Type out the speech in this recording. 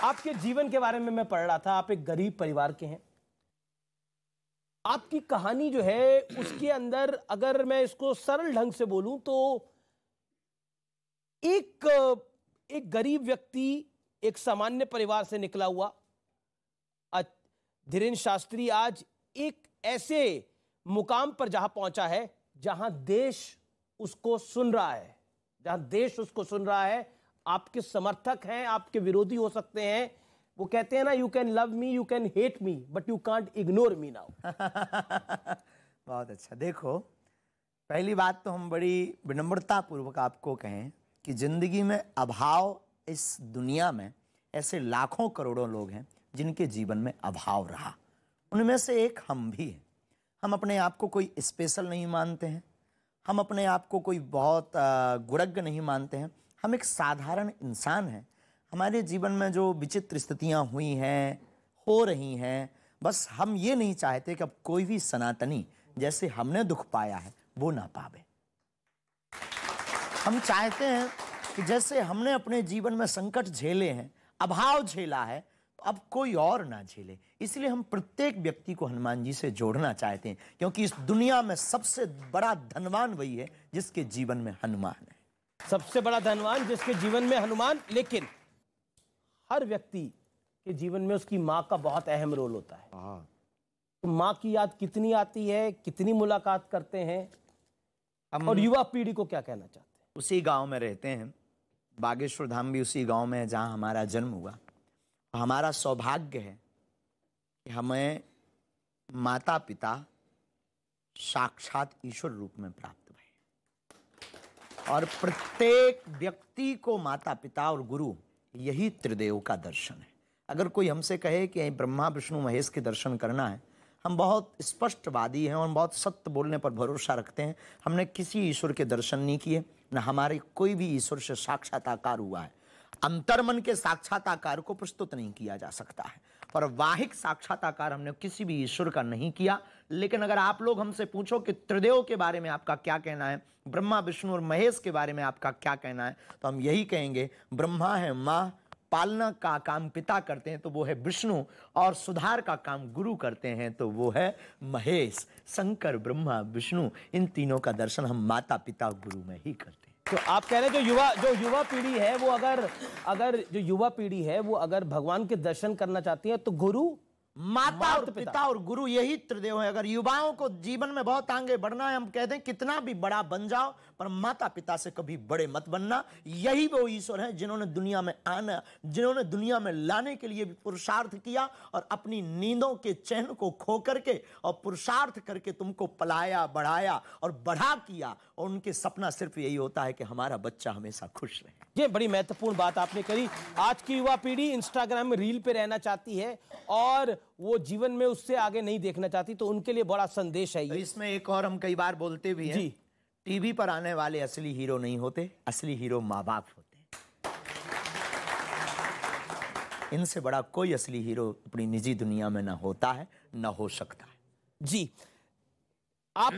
आपके जीवन के बारे में मैं पढ़ रहा था, आप एक गरीब परिवार के हैं। आपकी कहानी जो है उसके अंदर अगर मैं इसको सरल ढंग से बोलूं तो एक गरीब व्यक्ति एक सामान्य परिवार से निकला हुआ धीरेन्द्र शास्त्री आज एक ऐसे मुकाम पर जहां पहुंचा है जहां देश उसको सुन रहा है, जहां देश उसको सुन रहा है। आपके समर्थक हैं, आपके विरोधी हो सकते हैं। वो कहते हैं ना, you can love me, you can hate me, but you can't ignore me now. बहुत अच्छा। देखो, पहली बात तो हम बड़ी विनम्रता पूर्वक आपको कहें कि जिंदगी में अभाव, इस दुनिया में ऐसे लाखों करोड़ों लोग हैं जिनके जीवन में अभाव रहा। उनमें से एक हम भी हैं। हम अपने आप को कोई स्पेशल नहीं मानते हैं, हम अपने आप को कोई बहुत गुणज्ञ नहीं मानते हैं। हम एक साधारण इंसान हैं। हमारे जीवन में जो विचित्र स्थितियां हुई हैं, हो रही हैं, बस हम ये नहीं चाहते कि अब कोई भी सनातनी जैसे हमने दुख पाया है वो ना पावे। हम चाहते हैं कि जैसे हमने अपने जीवन में संकट झेले हैं, अभाव झेला है, तो अब कोई और ना झेले। इसलिए हम प्रत्येक व्यक्ति को हनुमान जी से जोड़ना चाहते हैं, क्योंकि इस दुनिया में सबसे बड़ा धनवान वही है जिसके जीवन में हनुमान है। सबसे बड़ा धनवान जिसके जीवन में हनुमान। लेकिन हर व्यक्ति के जीवन में उसकी मां का बहुत अहम रोल होता है। तो मां की याद कितनी आती है, कितनी मुलाकात करते हैं, और युवा पीढ़ी को क्या कहना चाहते हैं? उसी गांव में रहते हैं, बागेश्वर धाम भी उसी गांव में है जहां हमारा जन्म हुआ। हमारा सौभाग्य है कि हमें माता पिता साक्षात ईश्वर रूप में प्राप्त हुए, और प्रत्येक व्यक्ति को माता पिता और गुरु यही त्रिदेव का दर्शन है। अगर कोई हमसे कहे कि ब्रह्मा विष्णु महेश के दर्शन करना है, हम बहुत स्पष्टवादी हैं और बहुत सत्य बोलने पर भरोसा रखते हैं। हमने किसी ईश्वर के दर्शन नहीं किए, न हमारे कोई भी ईश्वर से साक्षात्कार हुआ है। अंतर्मन के साक्षात्कार को प्रस्तुत नहीं किया जा सकता है, पर वाहिक साक्षात्कार हमने किसी भी ईश्वर का नहीं किया। लेकिन अगर आप लोग हमसे पूछो कि त्रिदेव के बारे में आपका क्या कहना है, ब्रह्मा विष्णु और महेश के बारे में आपका क्या कहना है, तो हम यही कहेंगे, ब्रह्मा है माँ, पालना का काम पिता करते हैं तो वो है विष्णु, और सुधार का काम गुरु करते हैं तो वो है महेश। शंकर, ब्रह्मा, विष्णु, इन तीनों का दर्शन हम माता पिता और गुरु में ही करते हैं। तो आप कह रहे हैं जो युवा पीढ़ी है वो अगर भगवान के दर्शन करना चाहती है तो गुरु, माता और पिता और गुरु यही त्रिदेव है। अगर युवाओं को जीवन में बहुत आगे बढ़ना है, हम कहते हैं कितना भी बड़ा बन जाओ, पर माता पिता से कभी बड़े मत बनना। यही वो ईश्वर हैं जिन्होंने दुनिया में आना, जिन्होंने दुनिया में लाने के लिए भी पुरुषार्थ किया, और अपनी नींदों के चैन को खो करके और पुरुषार्थ करके तुमको पलाया, बढ़ाया और बढ़ा किया। और उनके सपना सिर्फ यही होता है कि हमारा बच्चा हमेशा खुश रहे। ये बड़ी महत्वपूर्ण बात आपने करी। आज की युवा पीढ़ी इंस्टाग्राम में रील पे रहना चाहती है और वो जीवन में उससे आगे नहीं देखना चाहती, तो उनके लिए बड़ा संदेश है ये। तो इसमें एक और हम कई बार बोलते भी हैं, टीवी पर आने वाले असली हीरो नहीं होते, असली हीरो माँ बाप होते हैं। इनसे बड़ा कोई असली हीरो अपनी निजी दुनिया में ना होता है, ना हो सकता है। जी, आप